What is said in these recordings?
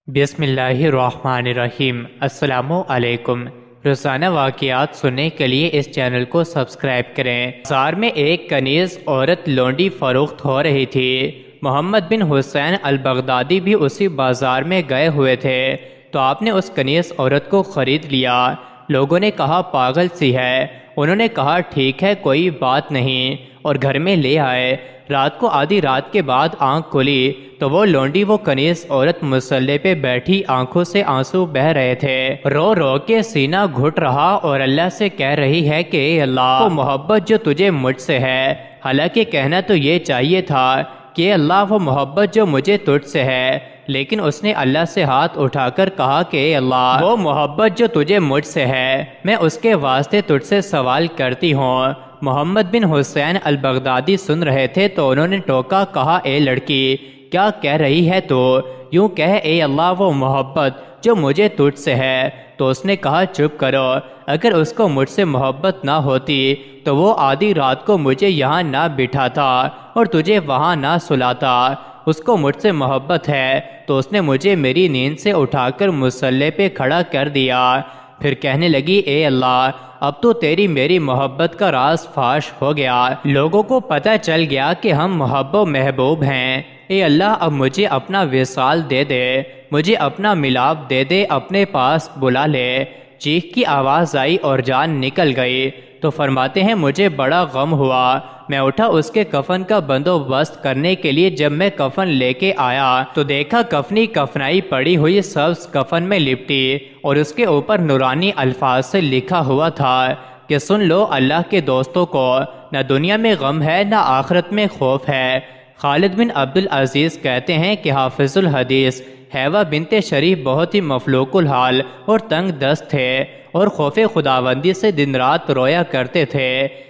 بسم اللہ الرحمن الرحیم۔ السلام علیکم۔ روزانہ واقعات سننے کے لیے اس چینل کو سبسکرائب کریں۔ بازار میں ایک کنیز عورت لونڈی فروخت ہو رہی تھی۔ محمد بن حسین البغدادی بھی اسی بازار میں گئے ہوئے تھے تو آپ نے اس کنیز عورت کو خرید لیا۔ لوگوں نے کہا پاگل سی ہے۔ انہوں نے کہا ٹھیک ہے کوئی بات نہیں، اور گھر میں لے آئے۔ رات کو آدھی رات کے بعد آنکھ کھلی تو وہ لونڈی وہ کنیز عورت مسلح پہ بیٹھی آنکھوں سے آنسو بہہ رہے تھے، رو رو کے سینہ گھٹ رہا اور اللہ سے کہہ رہی ہے کہ اے اللہ، وہ محبت جو تجھے مجھ سے ہے۔ حالانکہ کہنا تو یہ چاہیے تھا کہ اللہ وہ محبت جو مجھے تجھ سے ہے، لیکن اس نے اللہ سے ہاتھ اٹھا کر کہا کہ اے اللہ، وہ محبت جو تجھے مجھ سے ہے میں اس کے واسطے تجھ سے سوال کرتی ہوں۔ محمد بن حسین البغدادی سن رہے تھے تو انہوں نے ٹوکا، کہا اے لڑکی کیا کہہ رہی ہے تو؟ یوں کہہ اے اللہ وہ محبت جو مجھے تجھ سے ہے۔ تو اس نے کہا چپ کرو، اگر اس کو مجھ سے محبت نہ ہوتی تو وہ آدھی رات کو مجھے یہاں نہ بٹھاتا اور تجھے وہاں نہ سلاتا۔ اس کو مجھ سے محبت ہے تو اس نے مجھے میری نیند سے اٹھا کر مسلح پہ کھڑا کر دیا۔ پھر کہنے لگی اے اللہ، اب تو تیری میری محبت کا راز فاش ہو گیا، لوگوں کو پتہ چل گیا کہ ہم محب و محبوب ہیں۔ اے اللہ اب مجھے اپنا وصال دے دے، مجھے اپنا ملاپ دے دے، اپنے پاس بلا لے۔ چیخ کی آواز آئی اور جان نکل گئی تو فرماتے ہیں مجھے بڑا غم ہوا۔ میں اٹھا اس کے کفن کا بندوبست کرنے کے لیے۔ جب میں کفن لے کے آیا تو دیکھا کفنی کفنائی پڑی ہوئی سبز کفن میں لپٹی اور اس کے اوپر نورانی الفاظ سے لکھا ہوا تھا کہ سن لو اللہ کے دوستوں کو، نہ دنیا میں غم ہے نہ آخرت میں خوف ہے۔ خالد بن عبدالعزیز کہتے ہیں کہ حافظ الحدیث حیوہ بنت شریف بہت ہی مفلوق الحال اور تنگ دست تھے اور خوف خداوندی سے دن رات رویا کرتے تھے۔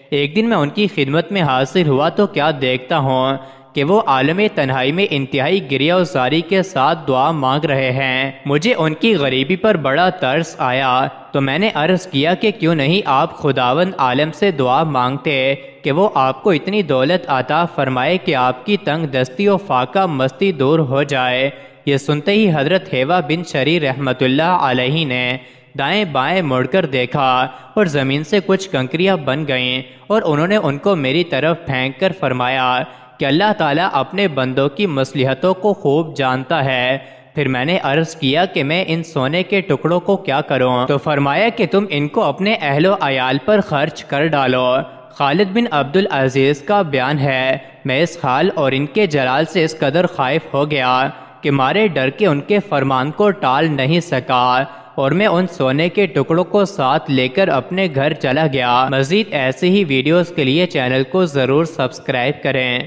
ایک دن میں ان کی خدمت میں حاضر ہوا تو کیا دیکھتا ہوں کہ وہ عالم تنہائی میں انتہائی گریہ و زاری کے ساتھ دعا مانگ رہے ہیں۔ مجھے ان کی غریبی پر بڑا ترس آیا تو میں نے عرض کیا کہ کیوں نہیں آپ خداوند عالم سے دعا مانگتے کہ وہ آپ کو اتنی دولت عطا فرمائے کہ آپ کی تنگ دستی و فاقہ مستی دور ہو جائے۔ یہ سنتے ہی حضرت حیوہ بن شری رحمت اللہ علیہ نے دائیں بائیں مڑ کر دیکھا اور زمین سے کچھ کنکریاں بن گئیں اور انہوں نے ان کو میری طرف پھینک کر فرمایا کہ اللہ تعالیٰ اپنے بندوں کی مصلحتوں کو خوب جانتا ہے۔ پھر میں نے عرض کیا کہ میں ان سونے کے ٹکڑوں کو کیا کروں؟ تو فرمایا کہ تم ان کو اپنے اہل و عیال پر خرچ کر ڈالو۔ خالد بن عبدالعزیز کا بیان ہے، میں اس حال اور ان کے جلال سے اس قدر خائف ہو گیا کہ مارے ڈر کے ان کے فرمان کو ٹال نہیں سکا اور میں ان سونے کے ٹکڑوں کو ساتھ لے کر اپنے گھر چلا گیا۔ مزید ایسے ہی ویڈیوز کے لیے چینل کو ضرور سبسکرائب کریں۔